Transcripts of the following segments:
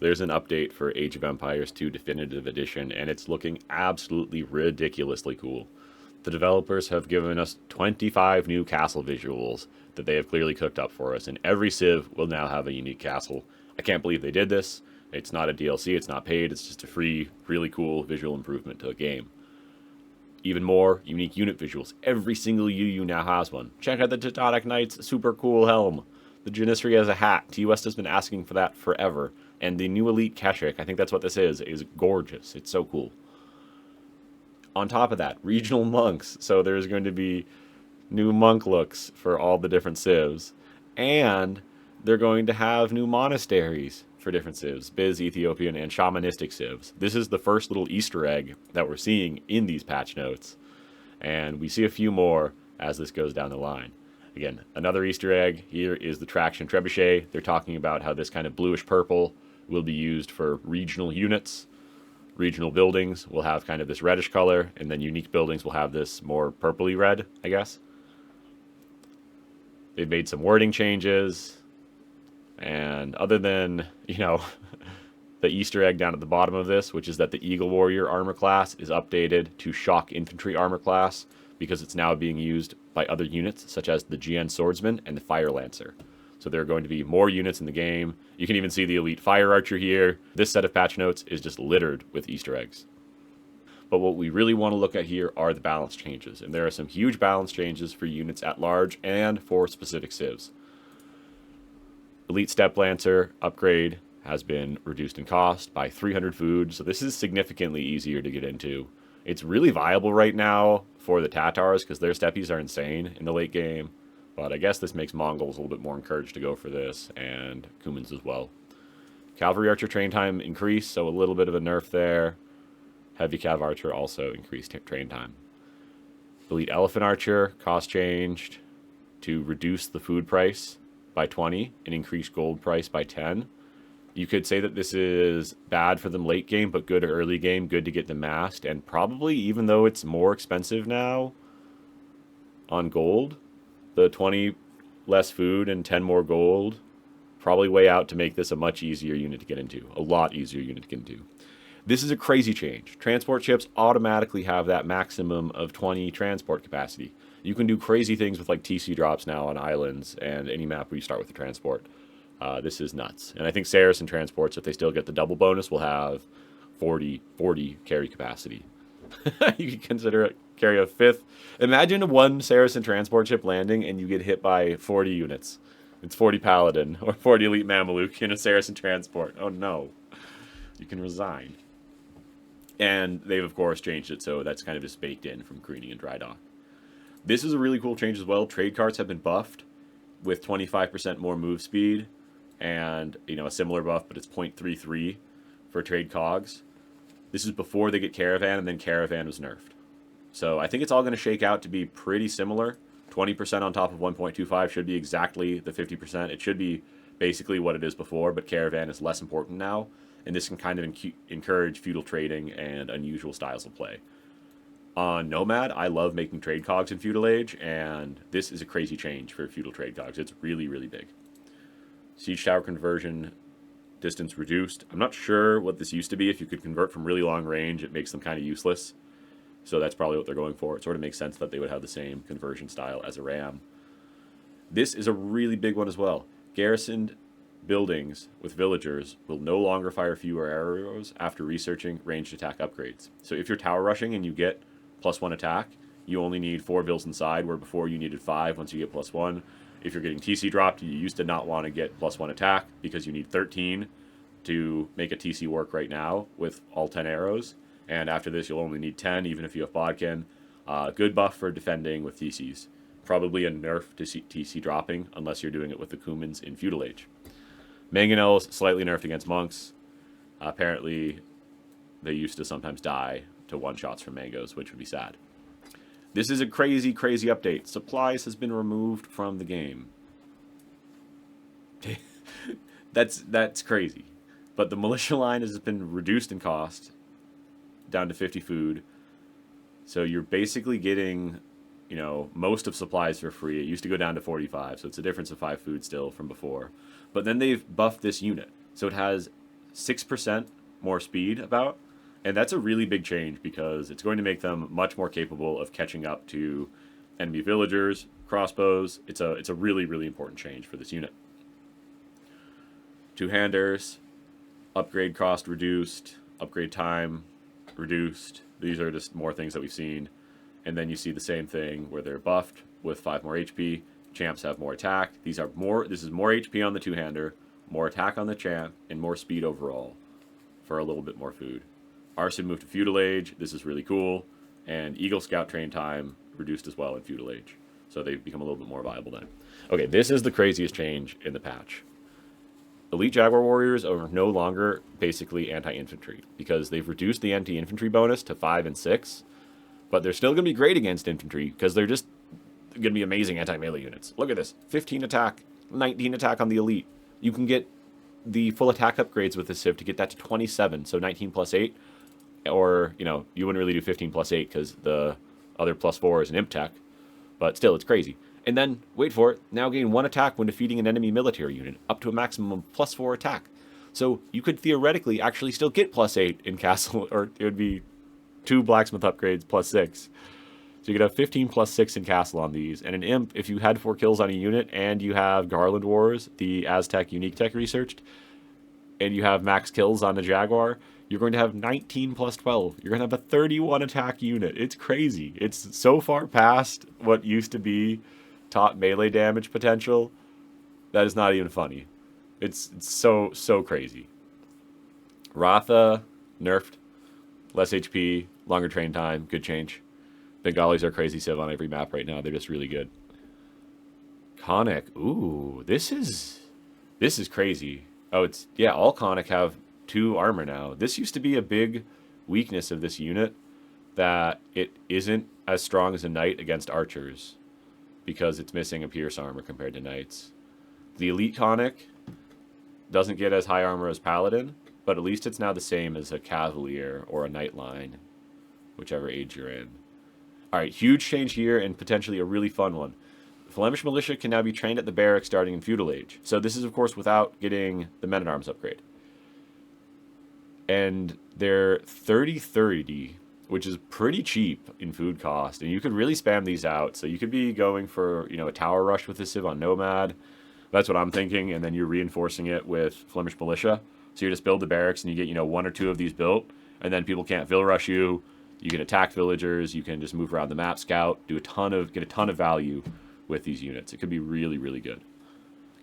There's an update for Age of Empires 2 Definitive Edition, and it's looking absolutely ridiculously cool. The developers have given us 25 new castle visuals that they have clearly cooked up for us, and every civ will now have a unique castle. I can't believe they did this. It's not a DLC, it's not paid, it's just a free, really cool visual improvement to a game. Even more unique unit visuals. Every single UU now has one. Check out the Teutonic Knight's super cool helm. The Janissary has a hat. TUS has been asking for that forever. And the new Elite Keshik, I think that's what this is gorgeous. It's so cool. On top of that, regional monks. So there's going to be new monk looks for all the different civs. And they're going to have new monasteries for different civs, Biz, Ethiopian, and shamanistic civs. This is the first little Easter egg that we're seeing in these patch notes. And we see a few more as this goes down the line. Again, another Easter egg here is the Traction Trebuchet. They're talking about how this kind of bluish purple will be used for regional units. Regional buildings will have kind of this reddish color, and then unique buildings will have this more purpley red, I guess. They've made some wording changes. And other than, the Easter egg down at the bottom of this, which is that the Eagle Warrior armor class is updated to Shock Infantry armor class because it's now being used by other units such as the GN Swordsman and the Fire Lancer. So there are going to be more units in the game. You can even see the Elite Fire Archer here. This set of patch notes is just littered with Easter eggs. But what we really want to look at here are the balance changes. And there are some huge balance changes for units at large and for specific civs. Elite Step Lancer upgrade has been reduced in cost by 300 food, so this is significantly easier to get into. It's really viable right now for the Tatars because their steppies are insane in the late game, but I guess this makes Mongols a little bit more encouraged to go for this, and Cumans as well. Cavalry Archer train time increased, so a little bit of a nerf there. Heavy Cav Archer also increased train time. Elite Elephant Archer, cost changed to reduce the food price by 20 and increase gold price by 10. You could say that this is bad for them late game, but good early game, good to get them masked, and probably, even though it's more expensive now on gold, the 20 less food and 10 more gold probably weigh out to make this a much easier unit to get into, a lot easier unit to get into. This is a crazy change. Transport ships automatically have that maximum of 20 transport capacity. You can do crazy things with like TC drops now on islands and any map where you start with the transport. This is nuts. And I think Saracen transports, if they still get the double bonus, will have 40 carry capacity. You can consider it carry a fifth. Imagine one Saracen transport ship landing and you get hit by 40 units. It's 40 Paladin or 40 Elite Mameluke in a Saracen transport. Oh no. You can resign. And they've, of course, changed it, so that's kind of just baked in from Careening and Dry Dock. This is a really cool change as well. Trade carts have been buffed with 25% more move speed and, a similar buff, but it's 0.33 for trade cogs. This is before they get Caravan, and then Caravan was nerfed. So I think it's all going to shake out to be pretty similar. 20% on top of 1.25 should be exactly the 50%. It should be basically what it is before, but Caravan is less important now. And this can kind of encourage feudal trading and unusual styles of play. On Nomad, I love making trade cogs in Feudal Age, and this is a crazy change for feudal trade cogs. It's really, really big. Siege Tower conversion distance reduced. I'm not sure what this used to be. If you could convert from really long range, it makes them kind of useless. So that's probably what they're going for. It sort of makes sense that they would have the same conversion style as a ram. This is a really big one as well. Garrisoned buildings with villagers will no longer fire fewer arrows after researching ranged attack upgrades. So if you're tower rushing and you get +1 attack, you only need 4 bills inside, where before you needed 5 once you get +1. If you're getting TC dropped, you used to not want to get +1 attack because you need 13 to make a TC work right now with all 10 arrows. And after this, you'll only need 10, even if you have Bodkin. Good buff for defending with TCs. Probably a nerf to TC dropping, unless you're doing it with the Cumans in Feudal Age. Mangonels slightly nerfed against monks. Apparently, they used to sometimes die to one-shots from mangoes, which would be sad. This is a crazy, crazy update. Supplies has been removed from the game. That's crazy. But the militia line has been reduced in cost, down to 50 food. So you're basically getting, most of supplies for free. It used to go down to 45, so it's a difference of 5 food still from before. But then they've buffed this unit. So it has 6% more speed about. And that's a really big change because it's going to make them much more capable of catching up to enemy villagers, crossbows. It's a really, really important change for this unit. Two-handers, upgrade cost reduced, upgrade time reduced. These are just more things that we've seen. And then you see the same thing where they're buffed with 5 more HP. Champs have more attack. This is more HP on the two-hander, more attack on the champ, and more speed overall for a little bit more food. Arson moved to Feudal Age. This is really cool. And Eagle Scout train time reduced as well in Feudal Age. So they become a little bit more viable then. Okay, this is the craziest change in the patch. Elite Jaguar Warriors are no longer basically anti-infantry because they've reduced the anti-infantry bonus to 5 and 6. But they're still going to be great against infantry because they're just going to be amazing anti-melee units. Look at this. 15 attack, 19 attack on the Elite. You can get the full attack upgrades with the Civ to get that to 27, so 19 plus 8. Or, you wouldn't really do 15 plus 8 because the other plus 4 is an imp tech. But still, it's crazy. And then, wait for it, now gain 1 attack when defeating an enemy military unit, up to a maximum of plus 4 attack. So you could theoretically actually still get plus 8 in Castle, or it would be 2 blacksmith upgrades plus 6. So you could have 15 plus 6 in Castle on these. And an imp, if you had 4 kills on a unit and you have Garland Wars, the Aztec unique tech researched, and you have max kills on the Jaguar, you're going to have 19 plus 12. You're going to have a 31 attack unit. It's crazy. It's so far past what used to be top melee damage potential that is not even funny. It's so crazy. Ratha nerfed, less HP, longer train time, good change. Bengalis are crazy civ on every map right now. They're just really good. Conic, ooh, this is crazy. Oh, all Conic have 2 armor now. This used to be a big weakness of this unit, that it isn't as strong as a knight against archers because it's missing a pierce armor compared to knights. The Elite Conic doesn't get as high armor as Paladin, but at least it's now the same as a Cavalier or a Knight line, whichever age you're in. Alright, huge change here and potentially a really fun one. Flemish Militia can now be trained at the barracks starting in Feudal Age. So this is, of course, without getting the Men-at-Arms upgrade. And they're 30-30, which is pretty cheap in food cost. And you could really spam these out. So you could be going for, a tower rush with this civ on Nomad. That's what I'm thinking. And then you're reinforcing it with Flemish Militia. So you just build the barracks and you get, 1 or 2 of these built. And then people can't vill rush you. You can attack villagers. You can just move around the map, scout, get a ton of value with these units. It could be really, really good.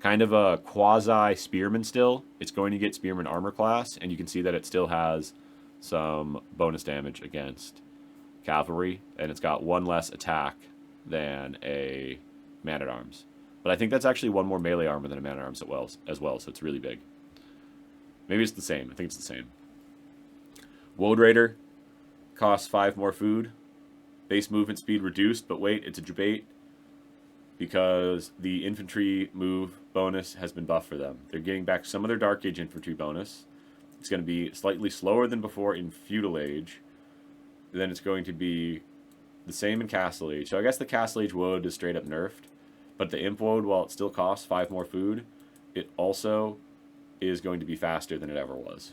Kind of a quasi spearman still. It's going to get spearman armor class, and you can see that it still has some bonus damage against cavalry, and it's got 1 less attack than a man-at-arms. But I think that's actually 1 more melee armor than a man-at-arms as well, so it's really big. Maybe it's the same. I think it's the same. Woad Raider costs 5 more food. Base movement speed reduced, but wait, it's a debate because the infantry move bonus has been buffed for them. They're getting back some of their Dark Age infantry bonus. It's going to be slightly slower than before in Feudal Age. Then it's going to be the same in Castle Age. So I guess the Castle Age Woad is straight up nerfed. But the Imp Woad, while it still costs 5 more food, it also is going to be faster than it ever was.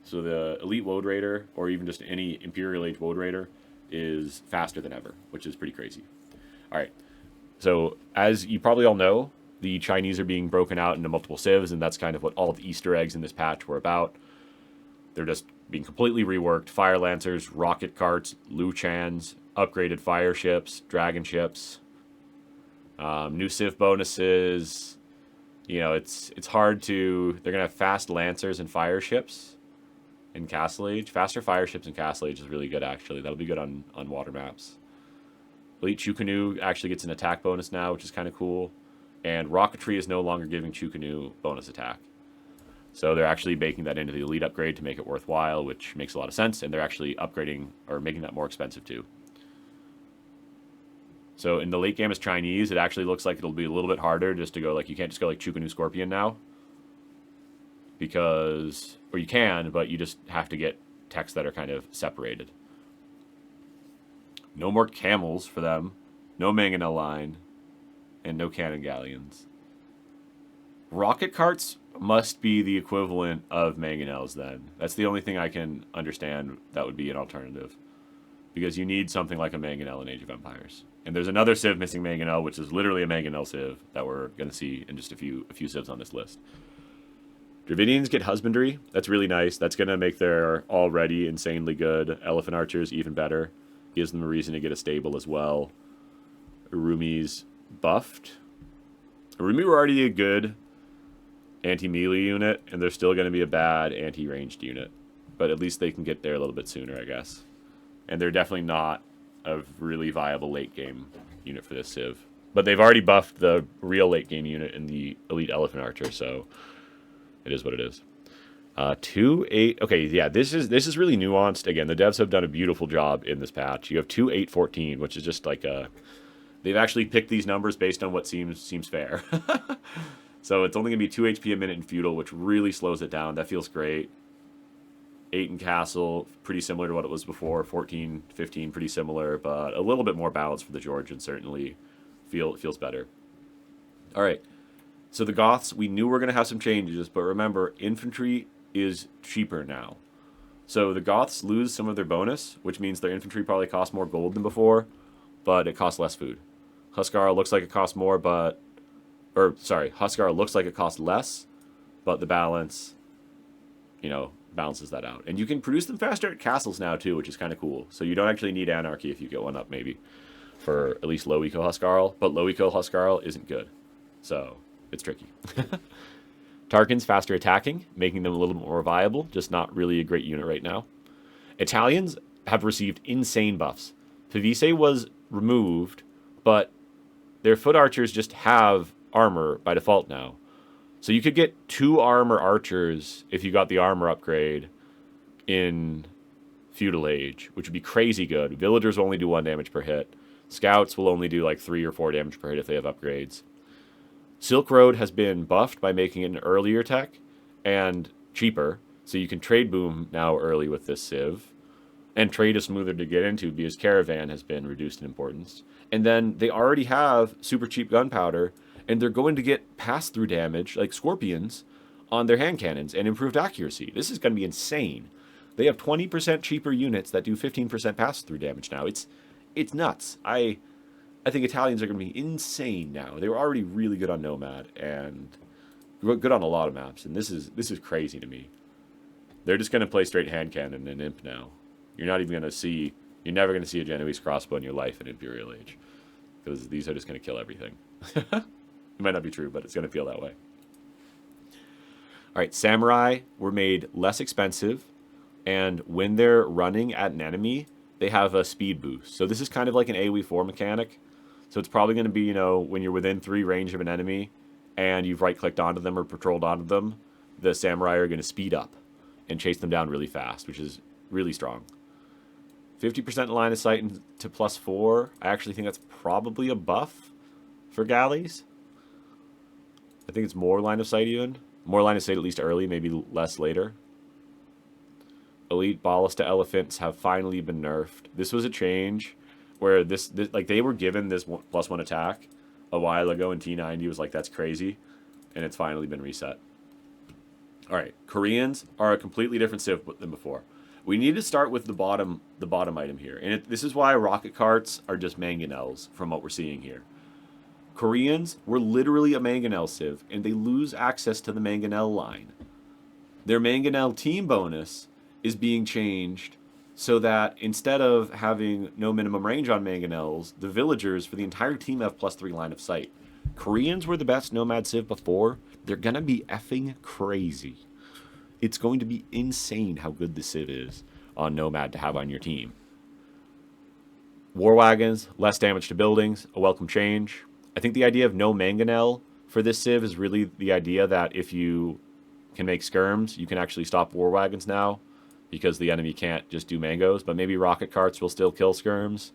So the Elite Woad Raider, or even just any Imperial Age Woad Raider, is faster than ever, which is pretty crazy. Alright, so as you probably all know, the Chinese are being broken out into multiple civs, and that's kind of what all of the Easter eggs in this patch were about. They're just being completely reworked. Fire Lancers, rocket carts, Luchans, upgraded fire ships, dragon ships, new civ bonuses. It's hard to... They're going to have fast Lancers and fire ships in Castle Age. Faster fire ships in Castle Age is really good, actually. That'll be good on water maps. Elite Chukanu actually gets an attack bonus now, which is kind of cool. And Rocketry is no longer giving Chukanu bonus attack. So they're actually baking that into the Elite upgrade to make it worthwhile, which makes a lot of sense. And they're actually upgrading or making that more expensive too. So in the late game as Chinese, it actually looks like it'll be a little bit harder just to go you can't just go Chukanu Scorpion now. Or you can, but you just have to get techs that are kind of separated. No more camels for them. No mangonel line. And no cannon galleons. Rocket carts must be the equivalent of mangonels then. That's the only thing I can understand that would be an alternative. Because you need something like a mangonel in Age of Empires. And there's another civ missing mangonel, which is literally a mangonel civ that we're going to see in just a few civs on this list. Dravidians get husbandry. That's really nice. That's going to make their already insanely good elephant archers even better. Gives them a reason to get a stable as well. Urumi's buffed. Urumi were already a good anti-melee unit, and they're still going to be a bad anti-ranged unit. But at least they can get there a little bit sooner, I guess. And they're definitely not a really viable late game unit for this civ. But they've already buffed the real late game unit in the Elite Elephant Archer, so it is what it is. 2-8. Okay, yeah, this is really nuanced. Again, the devs have done a beautiful job in this patch. You have 2-8-14, which is just like a. They've actually picked these numbers based on what seems fair. So it's only gonna be 2 HP a minute in feudal, which really slows it down. That feels great. 8 in castle, pretty similar to what it was before. 14, 15, pretty similar, but a little bit more balanced for the Georgian. Certainly, feels better. All right. So the Goths, we knew we were going to have some changes, but remember, infantry is cheaper now. So the Goths lose some of their bonus, which means their infantry probably costs more gold than before, but it costs less food. Huskar looks like it costs more, but... Or, sorry, Huskar looks like it costs less, but the balance, balances that out. And you can produce them faster at castles now, too, which is kind of cool. So you don't actually need Anarchy if you get one up, maybe, for at least low eco Huskarl, but low eco Huskarl isn't good. So... it's tricky. Tarkin's faster attacking, making them a little bit more viable, just not really a great unit right now. Italians have received insane buffs. Pavise was removed, but their foot archers just have armor by default now. So you could get 2 armor archers if you got the armor upgrade in Feudal Age, which would be crazy good. Villagers will only do 1 damage per hit. Scouts will only do like 3 or 4 damage per hit if they have upgrades. Silk Road has been buffed by making it an earlier tech and cheaper, so you can trade boom now early with this civ. And trade is smoother to get into because Caravan has been reduced in importance. And then they already have super cheap gunpowder, and they're going to get pass-through damage, like Scorpions, on their hand cannons and improved accuracy. This is going to be insane. They have 20% cheaper units that do 15% pass-through damage now. It's nuts. I think Italians are going to be insane now. They were already really good on Nomad and good on a lot of maps, and this is crazy to me. They're just going to play straight hand cannon and imp now. You're never going to see a Genoese crossbow in your life in Imperial Age, because these are just going to kill everything. It might not be true, but it's going to feel that way. All right, Samurai were made less expensive, and when they're running at an enemy, they have a speed boost. So this is kind of like an AoE4 mechanic. So it's probably going to be, when you're within 3 range of an enemy and you've right-clicked onto them or patrolled onto them, the Samurai are going to speed up and chase them down really fast, which is really strong. 50% line of sight to +4. I actually think that's probably a buff for galleys. I think it's more line of sight even. More line of sight at least early, maybe less later. Elite Ballista Elephants have finally been nerfed. This was a change where this like they were given this +1 attack a while ago, and T90 was like, that's crazy, and it's finally been reset. All right, Koreans are a completely different civ than before. We need to start with the bottom item here, and this is why rocket carts are just mangonels from what we're seeing here. Koreans were literally a mangonel civ, and they lose access to the mangonel line. Their mangonel team bonus is being changed so that instead of having no minimum range on mangonels, the villagers for the entire team have +3 line of sight. Koreans were the best nomad civ before. They're going to be effing crazy. It's going to be insane how good the civ is on nomad to have on your team. War wagons, less damage to buildings, a welcome change. I think the idea of no mangonel for this civ is really the idea that if you can make skirms, you can actually stop war wagons now, because the enemy can't just do mangoes, but maybe rocket carts will still kill skirms,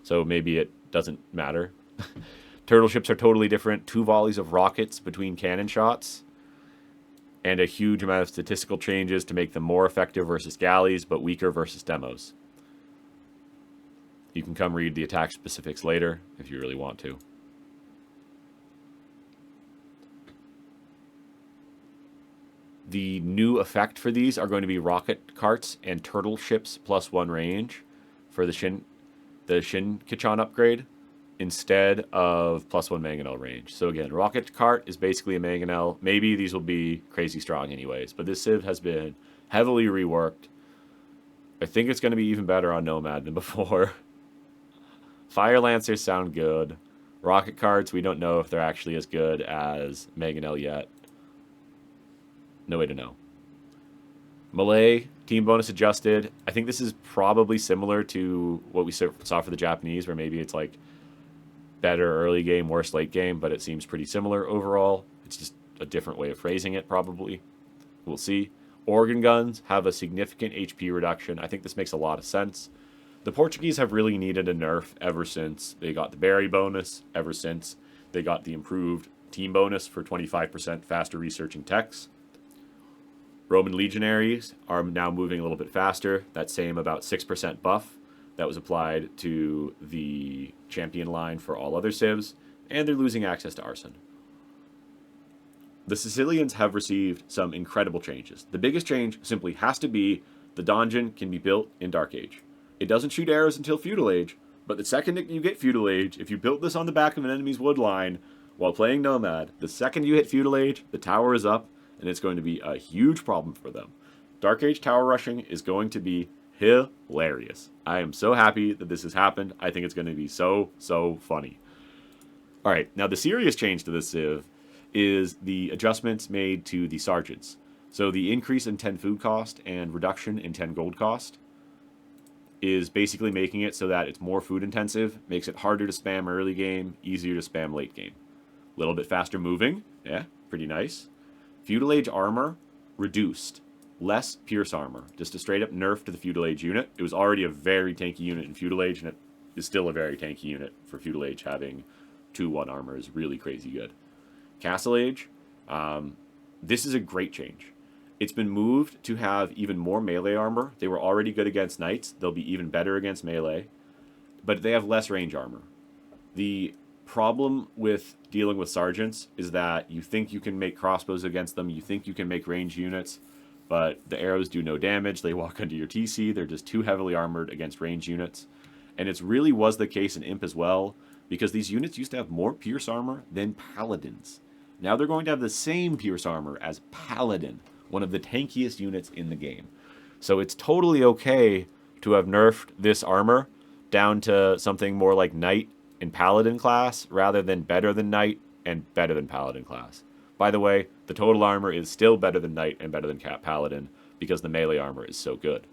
so maybe it doesn't matter. Turtle ships are totally different. 2 volleys of rockets between cannon shots, and a huge amount of statistical changes to make them more effective versus galleys, but weaker versus demos. You can come read the attack specifics later if you really want to. The new effect for these are going to be rocket carts and turtle ships +1 range for the Shin Kichan upgrade instead of +1 mangonel range. So again, rocket cart is basically a mangonel. Maybe these will be crazy strong anyways, but this civ has been heavily reworked. I think it's going to be even better on Nomad than before. Fire Lancers sound good. Rocket carts, we don't know if they're actually as good as mangonel yet. No way to know. Melee, team bonus adjusted. I think this is probably similar to what we saw for the Japanese, where maybe it's like better early game, worse late game, but it seems pretty similar overall. It's just a different way of phrasing it, probably. We'll see. Organ guns have a significant HP reduction. I think this makes a lot of sense. The Portuguese have really needed a nerf ever since they got the berry bonus, ever since they got the improved team bonus for 25% faster researching techs. Roman legionaries are now moving a little bit faster. That same about 6% buff that was applied to the champion line for all other civs, and they're losing access to arson. The Sicilians have received some incredible changes. The biggest change simply has to be the donjon can be built in Dark Age. It doesn't shoot arrows until Feudal Age, but the second you get Feudal Age, if you built this on the back of an enemy's wood line while playing Nomad, the second you hit Feudal Age, the tower is up, and it's going to be a huge problem for them. Dark Age tower rushing is going to be hilarious. I am so happy that this has happened. I think it's going to be so funny. All right, now the serious change to this civ is the adjustments made to the sergeants. So the increase in 10 food cost and reduction in 10 gold cost is basically making it so that it's more food intensive, makes it harder to spam early game, easier to spam late game. A little bit faster moving, yeah, pretty nice. Feudal Age armor reduced, less Pierce armor, just a straight up nerf to the Feudal Age unit. It was already a very tanky unit in Feudal Age, and it is still a very tanky unit for Feudal Age. Having 2-1 armor is really crazy good. Castle Age, this is a great change. It's been moved to have even more melee armor. They were already good against knights. They'll be even better against melee, but they have less range armor. The problem with dealing with sergeants is that you think you can make crossbows against them, you think you can make range units, but the arrows do no damage. They walk under your TC. They're just too heavily armored against range units. And it really was the case in Imp as well, because these units used to have more Pierce armor than Paladins. Now they're going to have the same Pierce armor as Paladin, one of the tankiest units in the game. So it's totally okay to have nerfed this armor down to something more like Knight and Paladin class, rather than better than Knight and better than Paladin class. By the way, the total armor is still better than Knight and better than Paladin, because the melee armor is so good.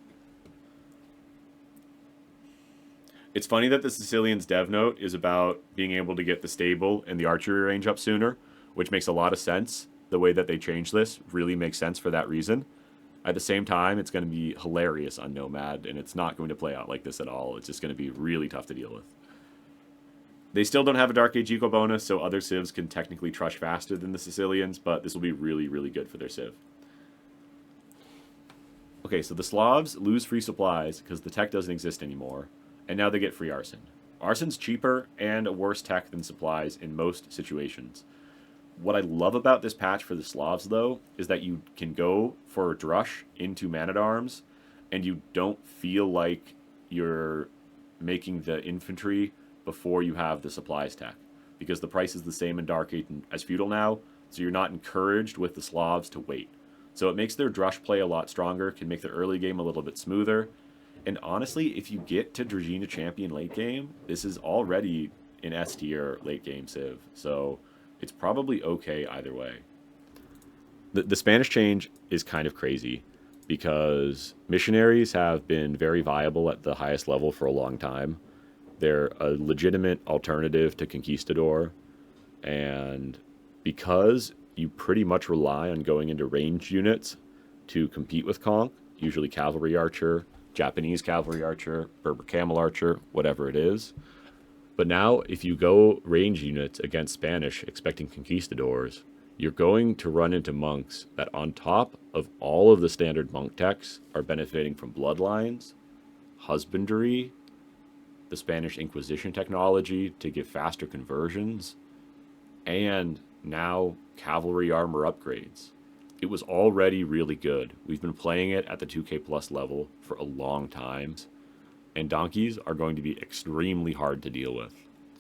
It's funny that the Sicilian's dev note is about being able to get the stable and the archery range up sooner, which makes a lot of sense. The way that they changed this really makes sense for that reason. At the same time, it's going to be hilarious on Nomad, and it's not going to play out like this at all. It's just going to be really tough to deal with. They still don't have a Dark Age eco bonus, so other civs can technically trush faster than the Sicilians, but this will be really good for their civ. Okay, so the Slavs lose free supplies because the tech doesn't exist anymore, and now they get free arson. Arson's cheaper and a worse tech than supplies in most situations. What I love about this patch for the Slavs, though, is that you can go for a drush into Man-at-Arms, and you don't feel like you're making the infantry before you have the supplies tech, because the price is the same in Dark Age as Feudal now, so you're not encouraged with the Slavs to wait. So it makes their drush play a lot stronger, can make their early game a little bit smoother, and honestly, if you get to Dragina Champion late game, this is already an S tier late game civ, so it's probably okay either way. The Spanish change is kind of crazy because missionaries have been very viable at the highest level for a long time. They're a legitimate alternative to Conquistador, and because you pretty much rely on going into ranged units to compete with Conk, usually cavalry archer, Japanese cavalry archer, Berber camel archer, whatever it is. But now, if you go range units against Spanish expecting conquistadors, you're going to run into monks that, on top of all of the standard monk techs, are benefiting from bloodlines, husbandry, the Spanish Inquisition technology to give faster conversions, and now cavalry armor upgrades. It was already really good. We've been playing it at the 2K Plus level for a long time, and donkeys are going to be extremely hard to deal with.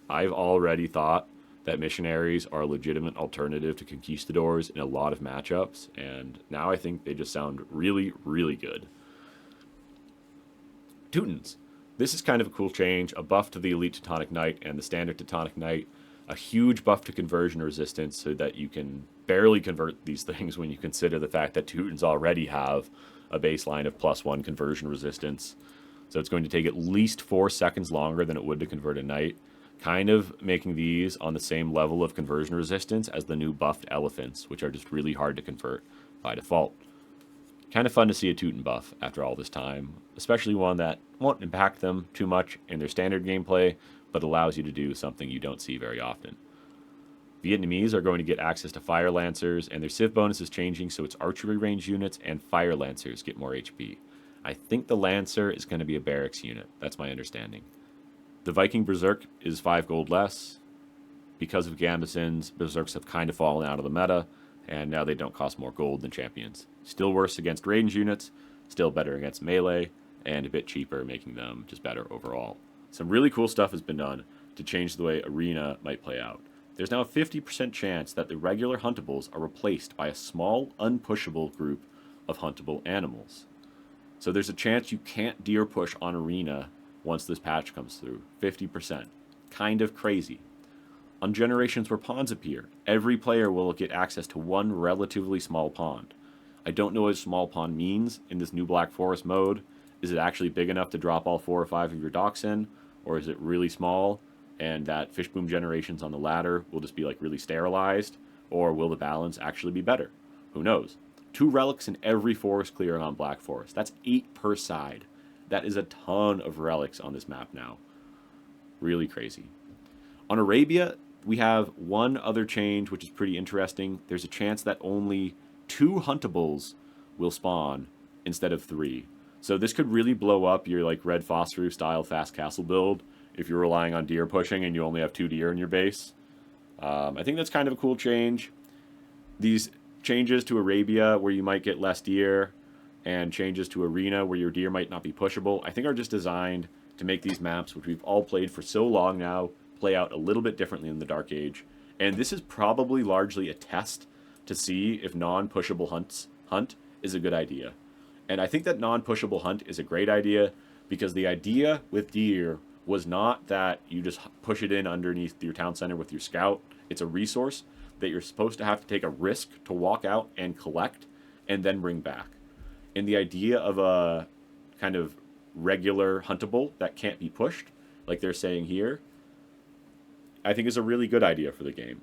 I've already thought that missionaries are a legitimate alternative to conquistadors in a lot of matchups, and now I think they just sound really, really good. Teutons. This is kind of a cool change, a buff to the Elite Teutonic Knight and the Standard Teutonic Knight, a huge buff to conversion resistance so that you can barely convert these things when you consider the fact that Teutons already have a baseline of +1 conversion resistance. So it's going to take at least 4 seconds longer than it would to convert a Knight, kind of making these on the same level of conversion resistance as the new buffed Elephants, which are just really hard to convert by default. Kind of fun to see a Teuton buff after all this time, especially one that won't impact them too much in their standard gameplay, but allows you to do something you don't see very often. Vietnamese are going to get access to Fire Lancers, and their Civ bonus is changing, so its archery range units and Fire Lancers get more HP. I think the Lancer is going to be a barracks unit. That's my understanding. The Viking Berserk is 5 gold less. Because of Gambesons, Berserks have kind of fallen out of the meta, and now they don't cost more gold than champions. Still worse against range units, still better against melee, and a bit cheaper, making them just better overall. Some really cool stuff has been done to change the way Arena might play out. There's now a 50% chance that the regular huntables are replaced by a small, unpushable group of huntable animals. So there's a chance you can't deer push on Arena once this patch comes through. 50%. Kind of crazy. On generations where ponds appear, every player will get access to one relatively small pond. I don't know what small pond means in this new Black Forest mode. Is it actually big enough to drop all 4 or 5 of your docks in? Or is it really small and that fish boom generations on the ladder will just be like really sterilized? Or will the balance actually be better? Who knows? 2 relics in every forest clearing on Black Forest. That's 8 per side. That is a ton of relics on this map now. Really crazy. On Arabia, we have one other change which is pretty interesting. There's a chance that only 2 huntables will spawn instead of 3. So this could really blow up your like Red Phosphorus style fast castle build if you're relying on deer pushing and you only have 2 deer in your base. I think that's kind of a cool change. These changes to Arabia where you might get less deer and changes to Arena where your deer might not be pushable, I think are just designed to make these maps, which we've all played for so long now, play out a little bit differently in the Dark Age. And this is probably largely a test to see if non-pushable hunt is a good idea. And I think that non-pushable hunt is a great idea because the idea with deer was not that you just push it in underneath your town center with your scout. It's a resource that you're supposed to have to take a risk to walk out and collect and then bring back. And the idea of a kind of regular huntable that can't be pushed, like they're saying here, I think is a really good idea for the game.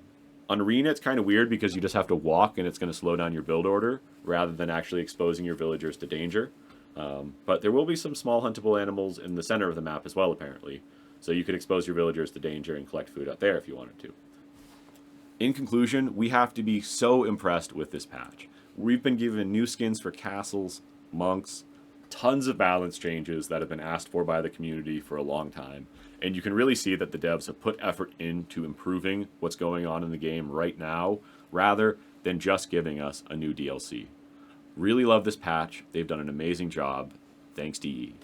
On Arena, it's kind of weird because you just have to walk and it's going to slow down your build order rather than actually exposing your villagers to danger. But there will be some small huntable animals in the center of the map as well, apparently. So you could expose your villagers to danger and collect food out there if you wanted to. In conclusion, we have to be so impressed with this patch. We've been given new skins for castles, monks, tons of balance changes that have been asked for by the community for a long time. And you can really see that the devs have put effort into improving what's going on in the game right now, rather than just giving us a new DLC. Really love this patch. They've done an amazing job. Thanks to EE.